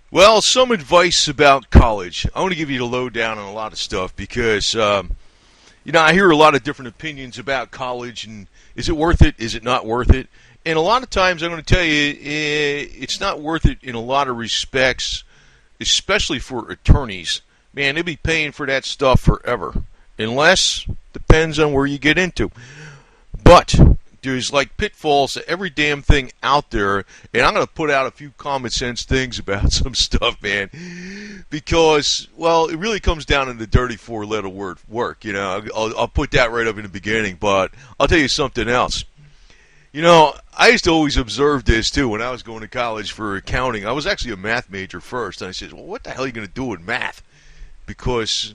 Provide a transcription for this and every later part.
Well, some advice about college. I want to give you the lowdown on a lot of stuff because, I hear a lot of different opinions about college and is it worth it? Is it not worth it? And a lot of times I'm going to tell you it's not worth it in a lot of respects, especially for attorneys. Man, they'll be paying for that stuff forever. Unless, depends on where you get into. But there's like pitfalls to every damn thing out there, and I'm going to put out a few common sense things about some stuff, man, because, well, it really comes down to the dirty four-letter word work. I'll put that right up in the beginning, but I'll tell you something else. I used to always observe this too when I was going to college for accounting. I was actually a math major first, and I said, well, what the hell are you going to do with math? Because,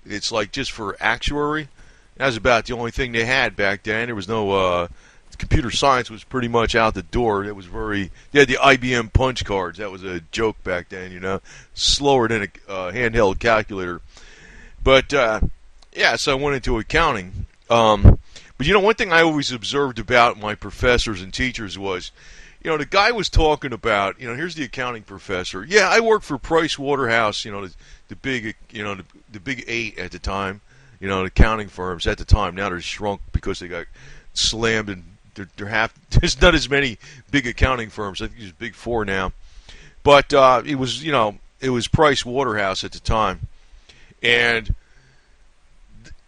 it's like just for actuary. That was about the only thing they had back then. There was no computer science was pretty much out the door. They had the IBM punch cards. That was a joke back then, slower than a handheld calculator. But so I went into accounting. But one thing I always observed about my professors and teachers was, the guy was talking about, here's the accounting professor. Yeah, I worked for Price Waterhouse, the big, the big eight at the time. The accounting firms at the time. Now they're shrunk because they got slammed, and there's not as many big accounting firms. I think there's big four now. But it was Price Waterhouse at the time, and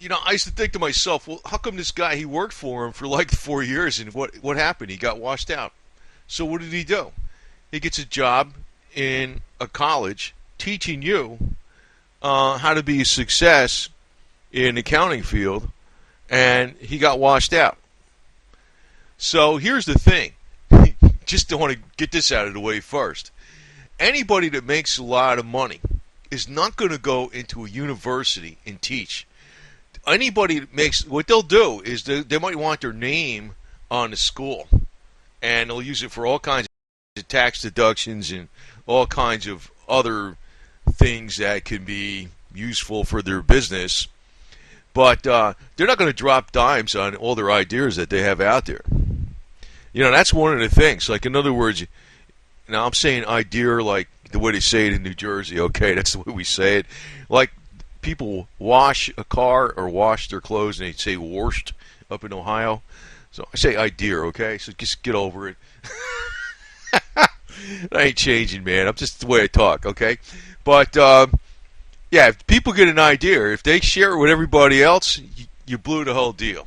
I used to think to myself, well, how come this guy, he worked for him for like 4 years, and what happened? He got washed out. So what did he do? He gets a job in a college teaching you how to be a success in the accounting field, and he got washed out. So here's the thing. Just want to get this out of the way first. Anybody that makes a lot of money is not going to go into a university and teach. Anybody that makes, what they'll do is they might want their name on the school, and they'll use it for all kinds of tax deductions and all kinds of other things that can be useful for their business. But they're not going to drop dimes on all their ideas that they have out there. That's one of the things. Like, in other words, now I'm saying idea like the way they say it in New Jersey. Okay, that's the way we say it. Like, people wash a car or wash their clothes, and they say washed up in Ohio. So I say idea, okay? So just get over it. I ain't changing, man. I'm just the way I talk, okay? But, if people get an idea, if they share it with everybody else, you blew the whole deal.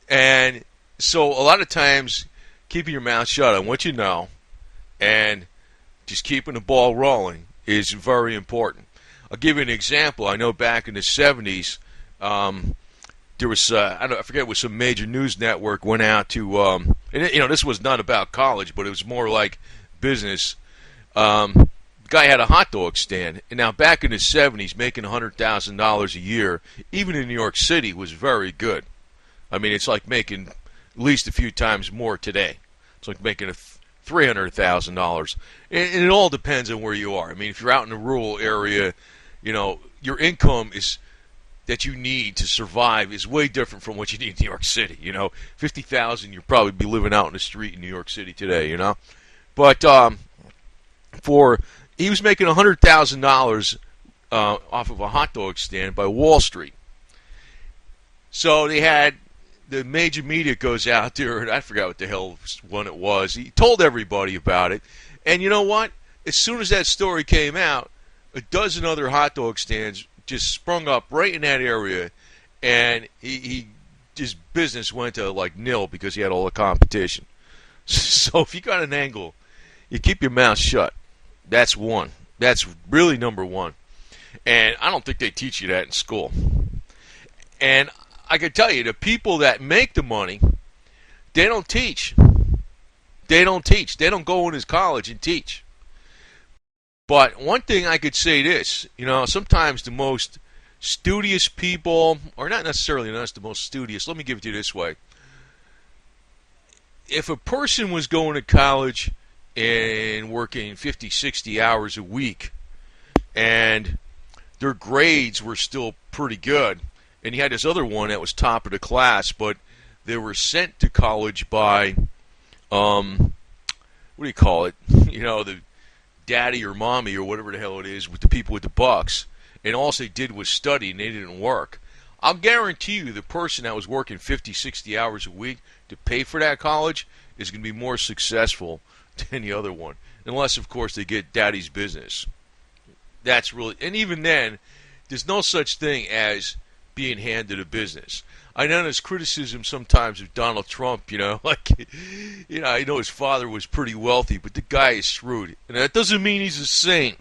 And so a lot of times, keeping your mouth shut on what you know and just keeping the ball rolling is very important. I'll give you an example. I know back in the 70s, there was, I forget, it was some major news network went out to, and this was not about college, but it was more like business. Guy had a hot dog stand, and now back in the 70s, making $100,000 a year, even in New York City, was very good. I mean, it's like making at least a few times more today. It's like making $300,000, and it all depends on where you are. I mean, if you're out in a rural area, your income is that you need to survive is way different from what you need in New York City. $50,000, you'd probably be living out in the street in New York City today. But he was making $100,000 off of a hot dog stand by Wall Street. So they had the major media goes out there, and I forgot what the hell one it was. He told everybody about it. And you know what? As soon as that story came out, a dozen other hot dog stands just sprung up right in that area, and his business went to like nil because he had all the competition. So if you got an angle, you keep your mouth shut. That's one. That's really number one. And I don't think they teach you that in school. And I can tell you, the people that make the money, they don't teach. They don't teach. They don't go into college and teach. But one thing I could say this, sometimes the most studious people, or not necessarily the most studious, let me give it to you this way. If a person was going to college and working 50, 60 hours a week, and their grades were still pretty good, and you had this other one that was top of the class, but they were sent to college by, what do you call it? daddy or mommy or whatever the hell it is with the people with the bucks, and all they did was study and they didn't work, I'll guarantee you the person that was working 50, 60 hours a week to pay for that college is going to be more successful than the other one. Unless, of course, they get daddy's business. That's really, and even then, there's no such thing as being handed a business. I know there's criticism sometimes of Donald Trump, like, I know his father was pretty wealthy, but the guy is shrewd. And that doesn't mean he's a saint,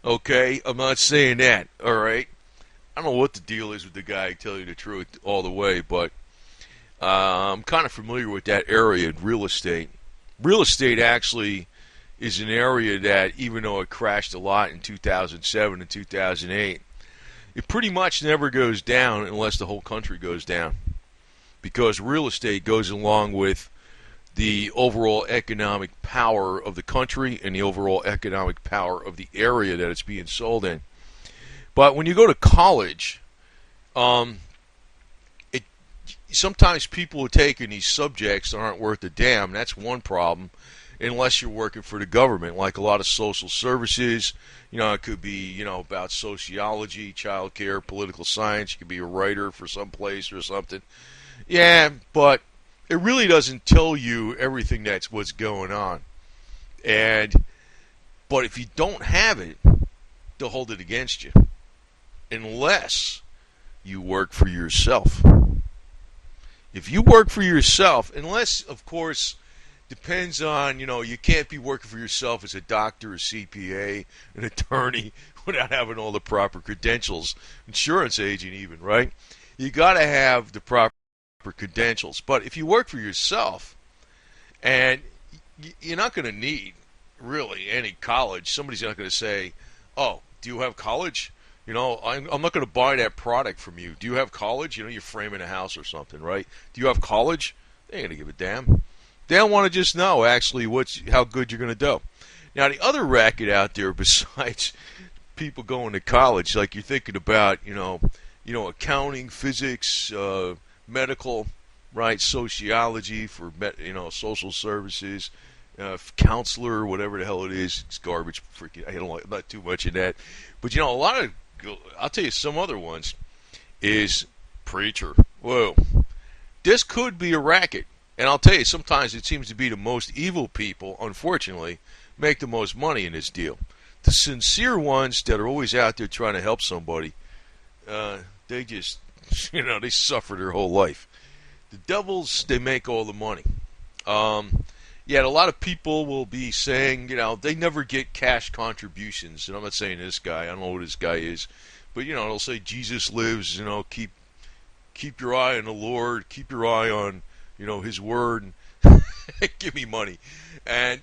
okay? I'm not saying that, all right? I don't know what the deal is with the guy, to tell you the truth, all the way, but I'm kind of familiar with that area in real estate. Real estate actually is an area that, even though it crashed a lot in 2007 and 2008, it pretty much never goes down unless the whole country goes down. Because real estate goes along with the overall economic power of the country and the overall economic power of the area that it's being sold in. But when you go to college, sometimes people who take in these subjects aren't worth a damn. That's one problem, unless you're working for the government, like a lot of social services. It could be, about sociology, child care, political science. You could be a writer for some place or something. Yeah, but it really doesn't tell you everything that's what's going on. But if you don't have it, they'll hold it against you. Unless you work for yourself. If you work for yourself, unless, of course, depends on, you can't be working for yourself as a doctor, a CPA, an attorney, without having all the proper credentials, insurance agent even, right? You got to have the proper credentials. But if you work for yourself, and you're not going to need, really, any college, somebody's not going to say, oh, do you have college? I'm not going to buy that product from you. Do you have college? You're framing a house or something, right? Do you have college? They ain't going to give a damn. They don't want to just know, actually, how good you're going to do. Now, the other racket out there, besides people going to college, like you're thinking about, accounting, physics, medical, right, sociology for, social services, counselor, whatever the hell it is. It's garbage. Freaking, I don't like not too much of that. But, a lot of, I'll tell you some other ones, is preacher. Whoa. This could be a racket. And I'll tell you, sometimes it seems to be the most evil people, unfortunately, make the most money in this deal. The sincere ones that are always out there trying to help somebody, they just, they suffer their whole life. The devils, they make all the money. A lot of people will be saying, they never get cash contributions. And I'm not saying this guy, I don't know who this guy is. But, they'll say Jesus lives, keep your eye on the Lord, keep your eye on, his word, and give me money. And,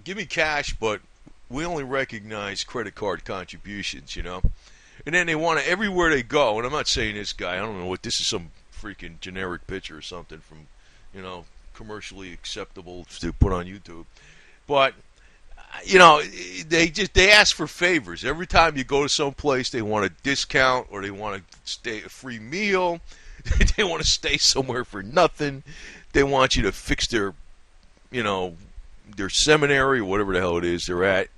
give me cash, but we only recognize credit card contributions, And then they want to, everywhere they go, and I'm not saying this guy, I don't know what, this is some freaking generic picture or something from, commercially acceptable to put on YouTube. But, they ask for favors. Every time you go to some place, they want a discount or they want a free meal. They want to stay somewhere for nothing. They want you to fix their seminary or whatever the hell it is they're at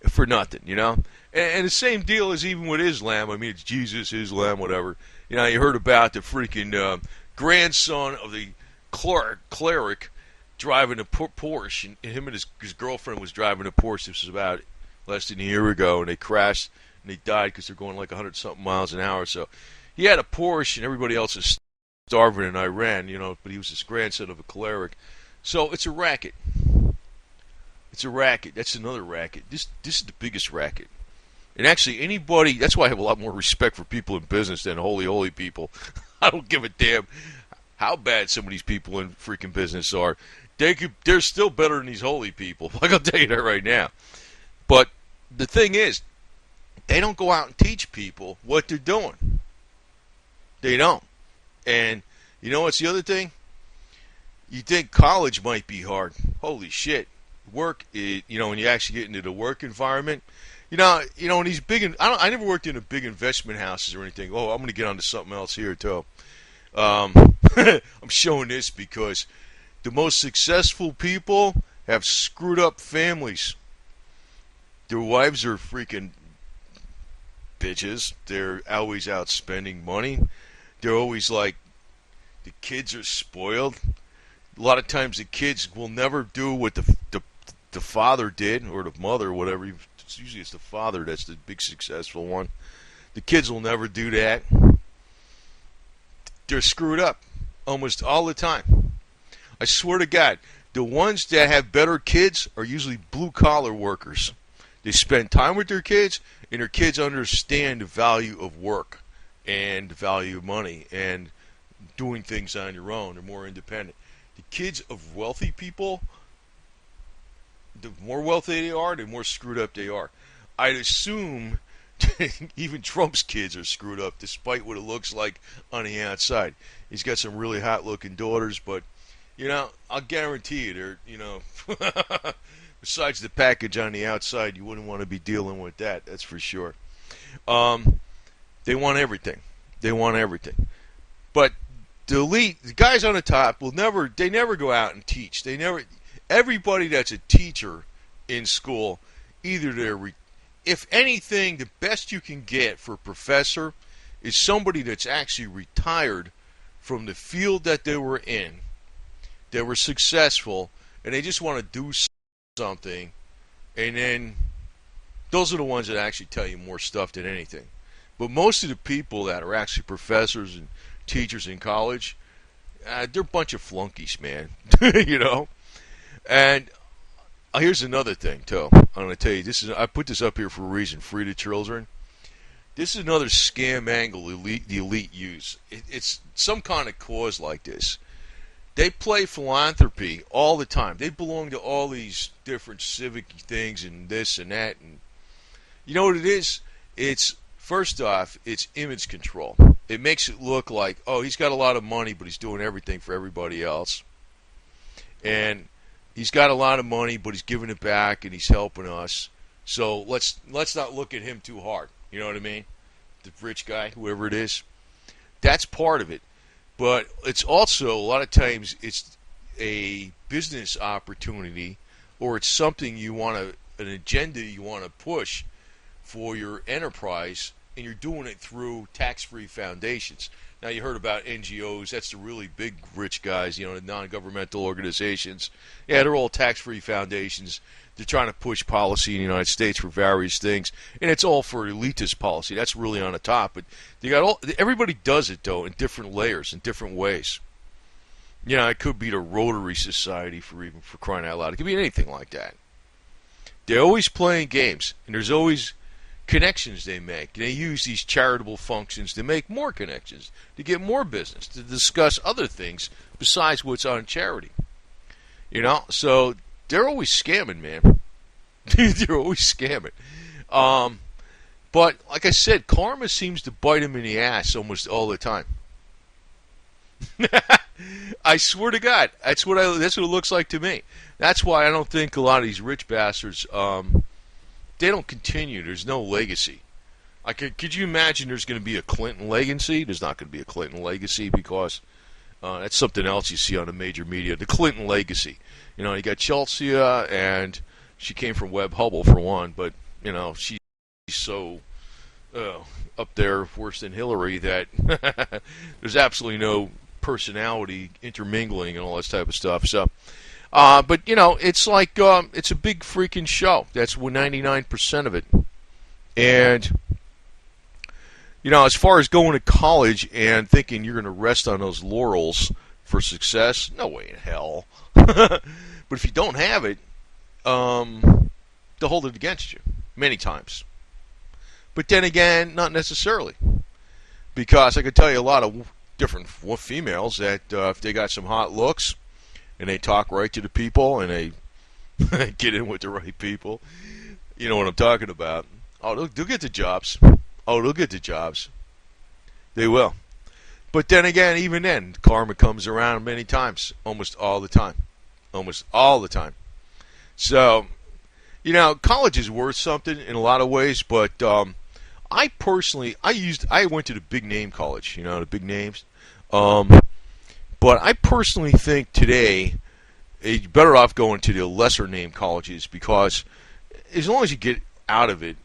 for nothing, And the same deal is even with Islam. I mean, it's Jesus, Islam, whatever. You heard about the freaking grandson of the cleric driving a Porsche, and him and his girlfriend was driving a Porsche. This was about less than a year ago, and they crashed, and they died because they're going like 100-something miles an hour. So he had a Porsche, and everybody else is starving in Iran, but he was his grandson of a cleric. So it's a racket. It's a racket. That's another racket. This is the biggest racket. And actually, anybody, that's why I have a lot more respect for people in business than holy people. I don't give a damn how bad some of these people in freaking business are. They're still better than these holy people. Like, I'll tell you that right now. But the thing is, they don't go out and teach people what they're doing. They don't. And what's the other thing? You think college might be hard. Holy shit. Work, when you actually get into the work environment, in these big, I never worked in a big investment houses or anything. Oh, I'm going to get onto something else here too. I'm showing this because the most successful people have screwed up families. Their wives are freaking bitches. They're always out spending money. They're always like, the kids are spoiled. A lot of times the kids will never do what the father did, or the mother, whatever. Usually it's the father that's the big successful one. The kids will never do that. They're screwed up almost all the time. I swear to God, the ones that have better kids are usually blue-collar workers. They spend time with their kids, and their kids understand the value of work and the value of money and doing things on your own. They're more independent. The kids of wealthy people, the more wealthy they are, the more screwed up they are. I'd assume even Trump's kids are screwed up, despite what it looks like on the outside. He's got some really hot-looking daughters, but, I'll guarantee you, they're, besides the package on the outside, you wouldn't want to be dealing with that, that's for sure. They want everything. They want everything. But the elite, the guys on the top, they never go out and teach. Everybody that's a teacher in school, either if anything, the best you can get for a professor is somebody that's actually retired from the field that they were in, that were successful, and they just want to do something, and then those are the ones that actually tell you more stuff than anything. But most of the people that are actually professors and teachers in college, they're a bunch of flunkies, man. And here's another thing, too. I'm going to tell you, I put this up here for a reason, free to children. This is another scam angle the elite use. It's some kind of cause like this. They play philanthropy all the time. They belong to all these different civic things and this and that. And you know what it is? First off, it's image control. It makes it look like, oh, he's got a lot of money, but he's doing everything for everybody else. And he's got a lot of money, but he's giving it back, and he's helping us. So let's not look at him too hard. You know what I mean? The rich guy, whoever it is. That's part of it. But it's also, a lot of times, it's a business opportunity, or it's something an agenda you want to push for your enterprise, and you're doing it through tax-free foundations. Now, you heard about NGOs. That's the really big rich guys, the non-governmental organizations. Yeah, they're all tax-free foundations. They're trying to push policy in the United States for various things, and it's all for elitist policy. That's really on the top. But everybody does it, though, in different layers, in different ways. It could be the Rotary Society for crying out loud. It could be anything like that. They're always playing games, and there's always connections they make. They use these charitable functions to make more connections, to get more business, to discuss other things besides what's on charity. So they're always scamming, man. They're always scamming. But like I said, karma seems to bite them in the ass almost all the time. I swear to God, that's what it looks like to me. That's why I don't think a lot of these rich bastards, they don't continue. There's no legacy. Could you imagine there's going to be a Clinton legacy? There's not going to be a Clinton legacy because that's something else you see on the major media. The Clinton legacy. You got Chelsea, and she came from Webb Hubble for one, but she's so up there worse than Hillary that there's absolutely no personality intermingling and all this type of stuff. So. But it's like it's a big freaking show. That's 99% of it. And as far as going to college and thinking you're going to rest on those laurels for success, no way in hell. But if you don't have it, they'll hold it against you many times. But then again, not necessarily, because I could tell you a lot of different females that if they got some hot looks, and they talk right to the people, and they get in with the right people. You know what I'm talking about. Oh, they'll get the jobs. They'll get the jobs. They will. But then again, even then, karma comes around many times. Almost all the time. Almost all the time. So, college is worth something in a lot of ways, but I personally, I went to the big name college, the big names. But I personally think today you're better off going to the lesser name colleges because as long as you get out of it,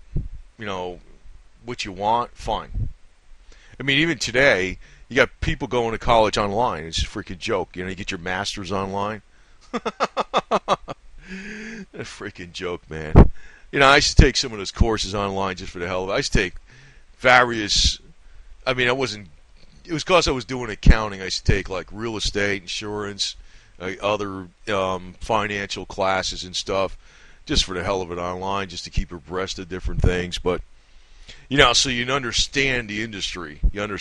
what you want, fine. I mean, even today, you got people going to college online. It's a freaking joke. You get your master's online. A freaking joke, man. I used to take some of those courses online just for the hell of it. I used to take various. I mean, it was because I was doing accounting. I used to take like real estate, insurance, other financial classes and stuff, just for the hell of it online, just to keep abreast of different things. But so you understand the industry. And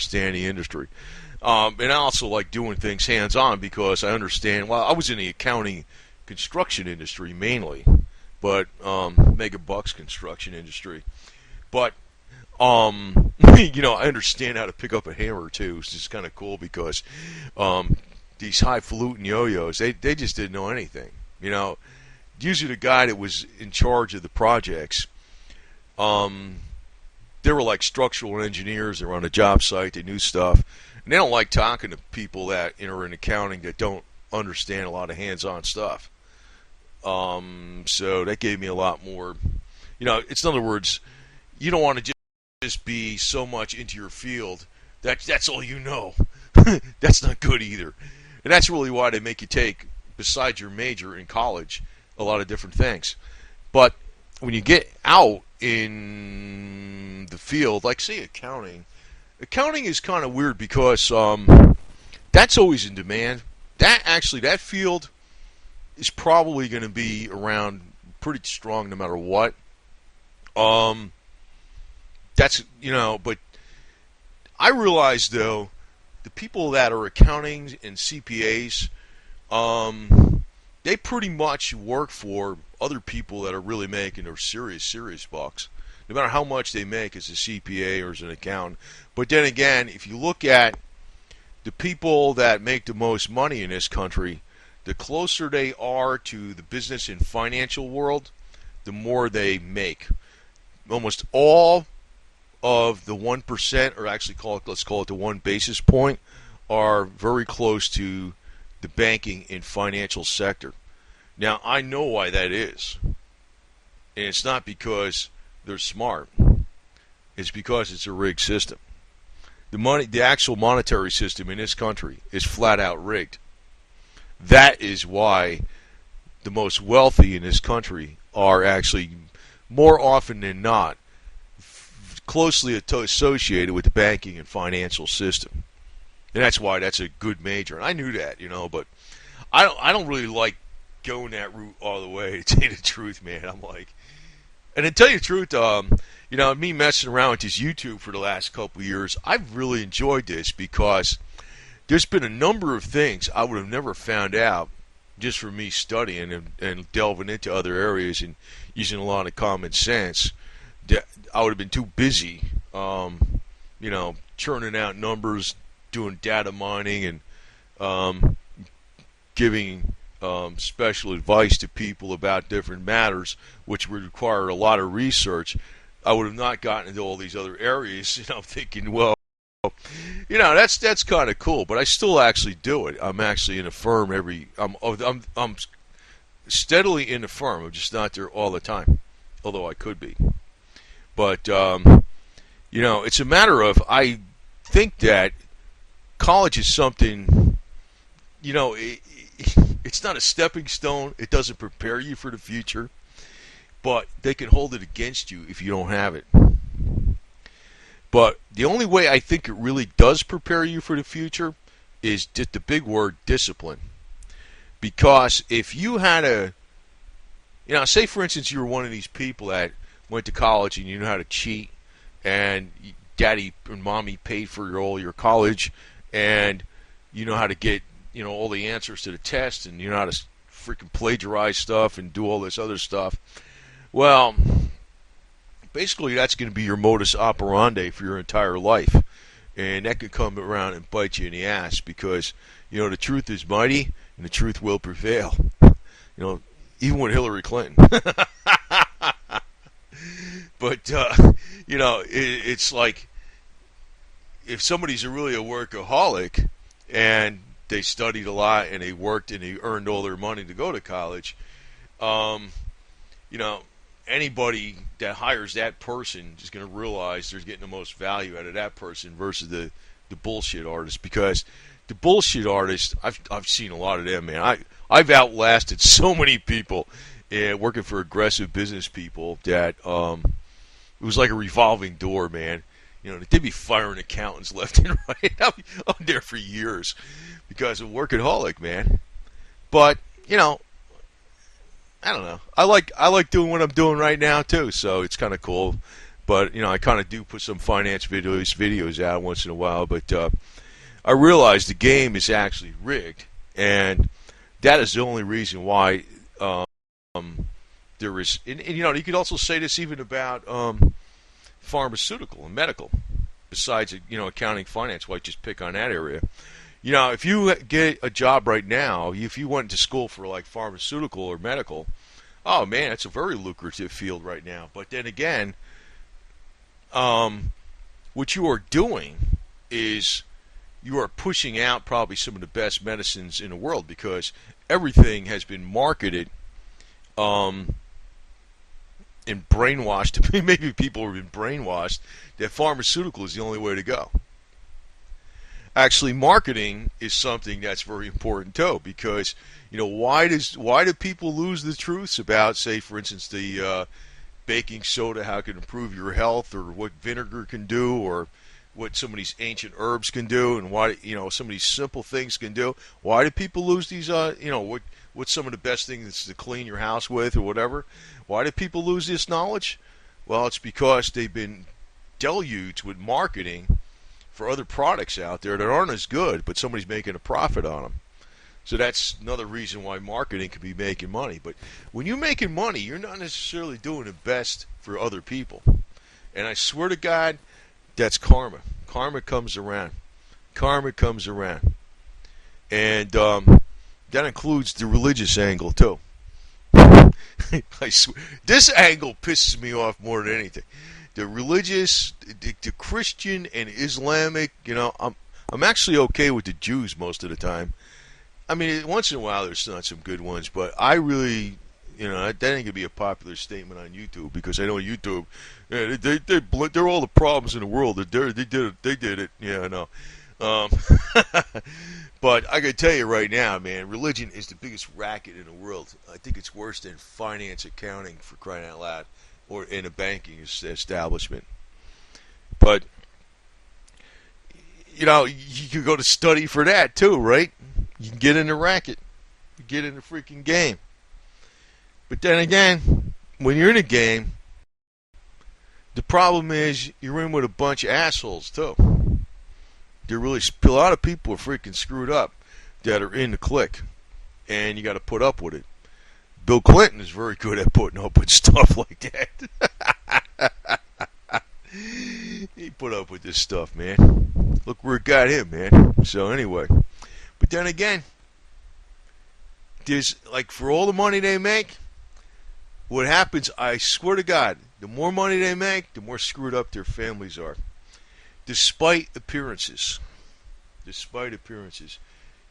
I also like doing things hands-on because I understand. Well, I was in the accounting construction industry mainly, but mega bucks construction industry. But I understand how to pick up a hammer too. It's just kind of cool because these highfalutin yo-yos, they just didn't know anything. Usually the guy that was in charge of the projects, they were like structural engineers. They were on a job site. They knew stuff. And they don't like talking to people that are in accounting that don't understand a lot of hands-on stuff. So that gave me a lot more. It's in other words, you don't want to just be so much into your field that's all you know. That's not good either. And that's really why they make you take, besides your major in college, a lot of different things. But when you get out in the field, like say accounting is kind of weird because that's always in demand. That field is probably going to be around pretty strong no matter what. But I realize though, the people that are accounting and CPAs, they pretty much work for other people that are really making their serious bucks. No matter how much they make as a CPA or as an accountant. But then again, if you look at the people that make the most money in this country, the closer they are to the business and financial world, the more they make. Almost all of the 1%, or actually let's call it the 1 basis point, are very close to the banking and financial sector. Now, I know why that is. And it's not because they're smart. It's because it's a rigged system. The actual monetary system in this country is flat out rigged. That is why the most wealthy in this country are actually, more often than not, closely associated with the banking and financial system. And that's why that's a good major. And I knew that, but I don't really like going that route all the way, to tell you the truth, man. I'm like, and to tell you the truth, me messing around with this YouTube for the last couple of years, I've really enjoyed this because there's been a number of things I would have never found out just from me studying and delving into other areas and using a lot of common sense. I would have been too busy, churning out numbers, doing data mining, and giving special advice to people about different matters, which would require a lot of research. I would have not gotten into all these other areas. Thinking, well, that's kind of cool, but I still actually do it. I'm actually in a firm I'm steadily in the firm. I'm just not there all the time, although I could be. But it's a matter of, I think that college is something, it's not a stepping stone. It doesn't prepare you for the future, but they can hold it against you if you don't have it. But the only way I think it really does prepare you for the future is just the big word, discipline. Because if you had say for instance you were one of these people that went to college and you know how to cheat, and daddy and mommy paid for all your college, and you know how to get all the answers to the test, and you know how to freaking plagiarize stuff and do all this other stuff. Well, basically that's going to be your modus operandi for your entire life, and that could come around and bite you in the ass because the truth is mighty and the truth will prevail. Even with Hillary Clinton. But it's like if somebody's really a workaholic and they studied a lot and they worked and they earned all their money to go to college, anybody that hires that person is going to realize they're getting the most value out of that person versus the bullshit artist. Because the bullshit artist, I've seen a lot of them, man. I've outlasted so many people working for aggressive business people that it was like a revolving door, man. They'd be firing accountants left and right. I'm there for years because I'm workaholic, man. But I don't know. I like doing what I'm doing right now too, so it's kind of cool. But I kind of do put some finance videos out once in a while. But I realize the game is actually rigged, and that is the only reason why there is. And you could also say this even about pharmaceutical and medical. Besides accounting, finance, why just pick on that area? If you get a job right now, if you went to school for like pharmaceutical or medical, oh man, it's a very lucrative field right now. But then again, what you are doing is you are pushing out probably some of the best medicines in the world because everything has been marketed and brainwashed. Maybe people have been brainwashed that pharmaceutical is the only way to go. Actually, marketing is something that's very important too, because why do people lose the truths about, say, for instance, the baking soda, how it can improve your health, or what vinegar can do, or what some of these ancient herbs can do, and why some of these simple things can do? Why do people lose these? What's some of the best things to clean your house with, or whatever? Why do people lose this knowledge? Well, it's because they've been deluged with marketing for other products out there that aren't as good, but somebody's making a profit on them. So that's another reason why marketing can be making money. But when you're making money, you're not necessarily doing the best for other people. And I swear to God, that's karma. Karma comes around. Karma comes around. And that includes the religious angle, too. I swear, this angle pisses me off more than anything. The religious, the Christian and Islamic, I'm actually okay with the Jews most of the time. I mean, once in a while there's not some good ones, but I really, that ain't going to be a popular statement on YouTube, because I know YouTube, they're all the problems in the world. They did it. Yeah, I know. But I can tell you right now, man, religion is the biggest racket in the world. I think it's worse than finance, accounting, for crying out loud, or in a banking establishment. But you can go to study for that too, right? You can get in the racket, you get in the freaking game. But then again, when you're in a game, the problem is you're in with a bunch of assholes too. A lot of people are freaking screwed up that are in the clique, and you got to put up with it. Bill Clinton is very good at putting up with stuff like that. He put up with this stuff, man. Look where it got him, man. So anyway, but then again, there's for all the money they make, what happens, I swear to God, the more money they make, the more screwed up their families are. Despite appearances,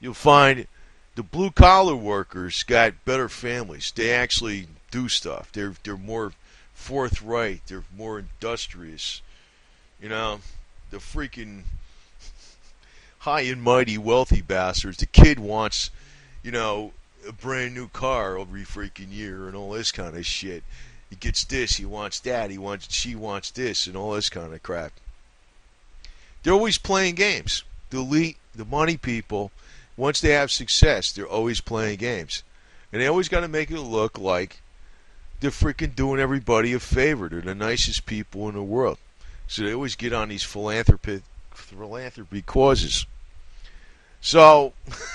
you'll find the blue-collar workers got better families. They actually do stuff. They're more forthright. They're more industrious. The freaking high and mighty wealthy bastards. The kid wants, a brand new car every freaking year and all this kind of shit. He gets this, he wants that, she wants this, and all this kind of crap. They're always playing games. The elite, the money people, once they have success, they're always playing games. And they always got to make it look like they're freaking doing everybody a favor. They're the nicest people in the world. So they always get on these philanthropy causes. So,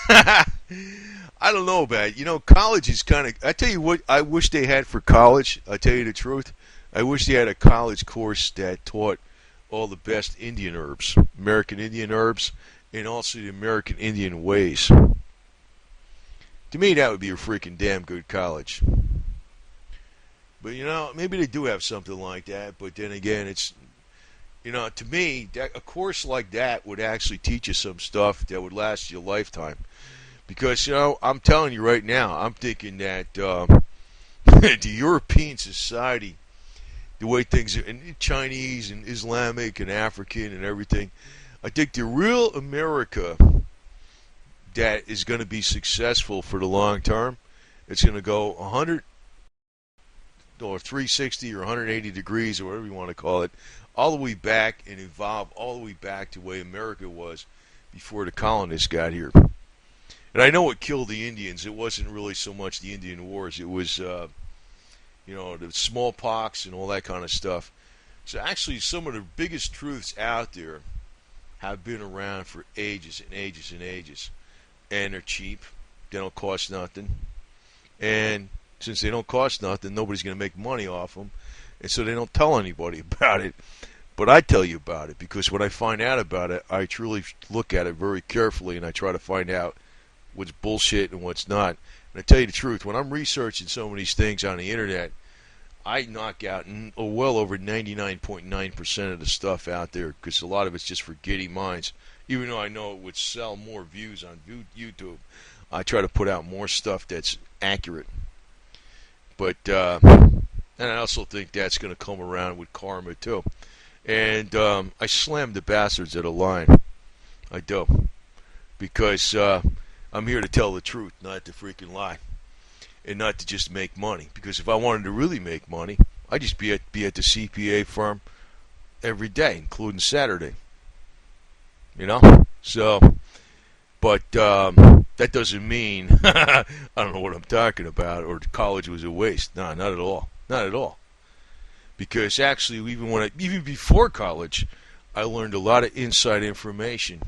I don't know about it. College is kind of... I tell you what I wish they had for college. I tell you the truth. I wish they had a college course that taught all the best Indian herbs, American Indian herbs, and also the American Indian ways. To me, that would be a freaking damn good college. But, maybe they do have something like that, but then again, it's, to me, a course like that would actually teach you some stuff that would last you a lifetime. Because, I'm telling you right now, I'm thinking that the European society, the way things are, and Chinese and Islamic and African and everything, I think the real America that is going to be successful for the long term, it's going to go 100 or 360 or 180 degrees or whatever you want to call it, all the way back and evolve all the way back to the way America was before the colonists got here. And I know what killed the Indians. It wasn't really so much the Indian Wars. It was, the smallpox and all that kind of stuff. So actually, some of the biggest truths out there have been around for ages and ages and ages. And they're cheap. They don't cost nothing. And since they don't cost nothing, nobody's going to make money off them. And so they don't tell anybody about it. But I tell you about it because when I find out about it, I truly look at it very carefully and I try to find out what's bullshit and what's not. And I tell you the truth, when I'm researching some of these things on the internet, I knock out well over 99.9% of the stuff out there because a lot of it's just for giddy minds. Even though I know it would sell more views on YouTube, I try to put out more stuff that's accurate. But and I also think that's going to come around with karma too. And I slam the bastards at a line. I do. Because I'm here to tell the truth, not to freaking lie. And not to just make money. Because if I wanted to really make money, I'd just be at the CPA firm every day, including Saturday. So, but that doesn't mean I don't know what I'm talking about, or college was a waste. No, not at all. Not at all. Because actually, even before college, I learned a lot of inside information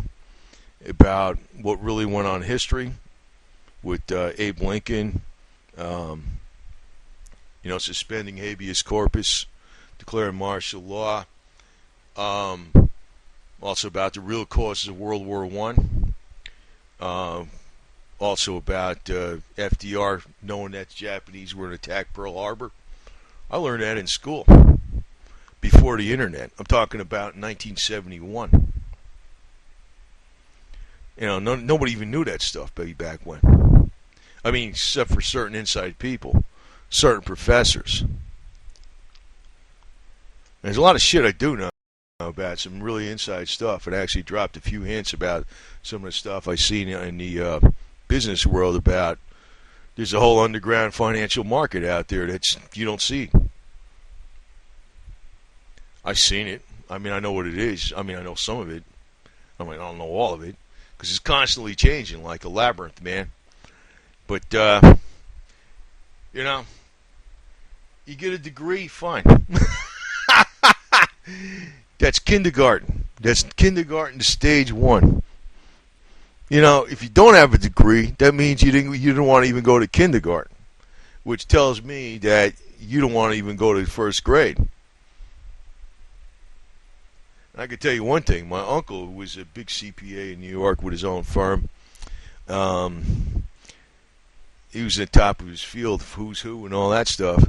about what really went on in history with Abe Lincoln, suspending habeas corpus, declaring martial law, also about the real causes of World War I, also about FDR knowing that the Japanese were going to attack Pearl Harbor. I learned that in school before the internet. I'm talking about 1971. Nobody even knew that stuff back when. I mean, except for certain inside people, certain professors. There's a lot of shit I do know about, some really inside stuff. And I actually dropped a few hints about some of the stuff I seen in the business world about there's a whole underground financial market out there that you don't see. I've seen it. I mean, I know what it is. I mean, I know some of it. I mean, I don't know all of it because it's constantly changing like a labyrinth, man. But, you get a degree, fine. That's kindergarten. That's kindergarten to stage 1. If you don't have a degree, that means you didn't want to even go to kindergarten, which tells me that you don't want to even go to first grade. And I can tell you one thing. My uncle, who was a big CPA in New York with his own firm, he was at the top of his field, who's who and all that stuff.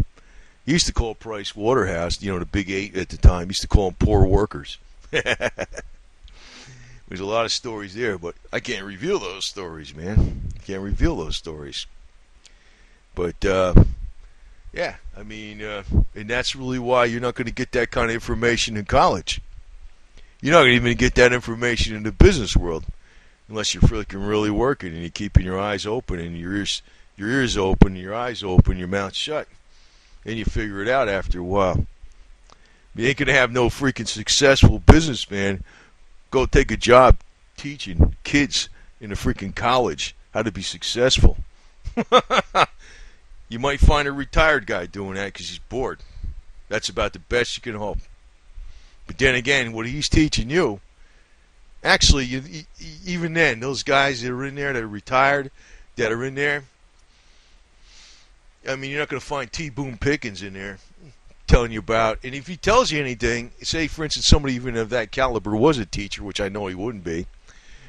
He used to call Price Waterhouse, the big 8 at the time, he used to call them poor workers. There's a lot of stories there, but I can't reveal those stories, man. I can't reveal those stories. But, yeah, I mean, and that's really why you're not going to get that kind of information in college. You're not going to even get that information in the business world unless you're freaking really working and you're keeping your eyes open and your ears open, your eyes open, your mouth shut. And you figure it out after a while. You ain't going to have no freaking successful businessman go take a job teaching kids in a freaking college how to be successful. You might find a retired guy doing that because he's bored. That's about the best you can hope. But then again, what he's teaching you, actually, even then, those guys that are in there that are retired, that are in there, I mean, you're not going to find T. Boone Pickens in there telling you about, and if he tells you anything, say, for instance, somebody even of that caliber was a teacher, which I know he wouldn't be,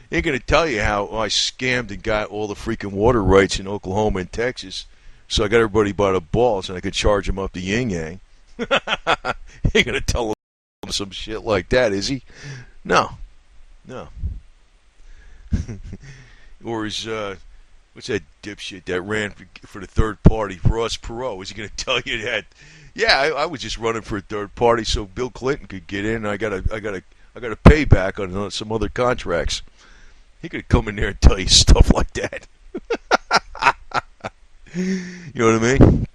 he ain't going to tell you how I scammed and got all the freaking water rights in Oklahoma and Texas, so I got everybody by the balls and I could charge them up the yin-yang. He ain't going to tell them some shit like that, is he? No. Or is What's that dipshit that ran for the third party for us Perot? Is he going to tell you that? Yeah, I was just running for a third party so Bill Clinton could get in. I got a payback on some other contracts. He could come in there and tell you stuff like that. You know what I mean?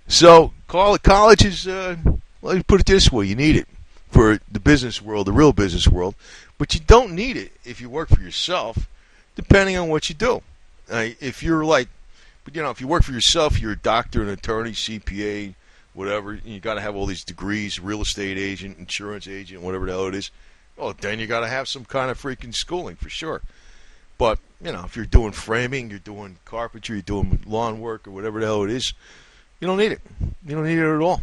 So college is. Let me put it this way: you need it for the business world, the real business world, but you don't need it if you work for yourself. Depending on what you do, if you're like, but if you work for yourself, you're a doctor, an attorney, CPA, whatever. You got to have all these degrees: real estate agent, insurance agent, whatever the hell it is. Well, then you got to have some kind of freaking schooling for sure. But if you're doing framing, you're doing carpentry, you're doing lawn work, or whatever the hell it is, you don't need it. You don't need it at all.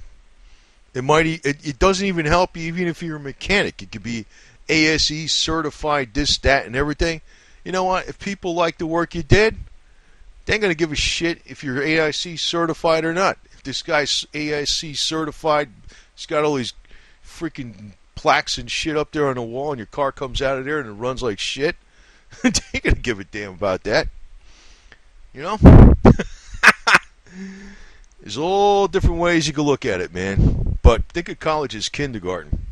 It doesn't even help you, even if you're a mechanic. It could be ASE certified, this, that, and everything. You know what? If people like the work you did, they ain't going to give a shit if you're AIC certified or not. If this guy's AIC certified, he's got all these freaking plaques and shit up there on the wall, and your car comes out of there and it runs like shit, they ain't going to give a damn about that. There's all different ways you can look at it, man. But think of college as kindergarten.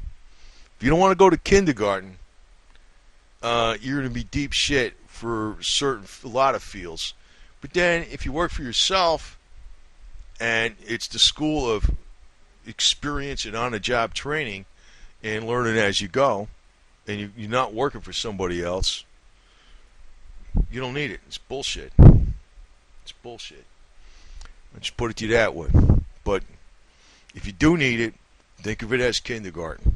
If you don't want to go to kindergarten, you're going to be deep shit for a lot of fields. But then if you work for yourself and it's the school of experience and on-the-job training and learning as you go, and you're not working for somebody else, you don't need it. It's bullshit. It's bullshit. Let's put it to you that way. But if you do need it, think of it as kindergarten.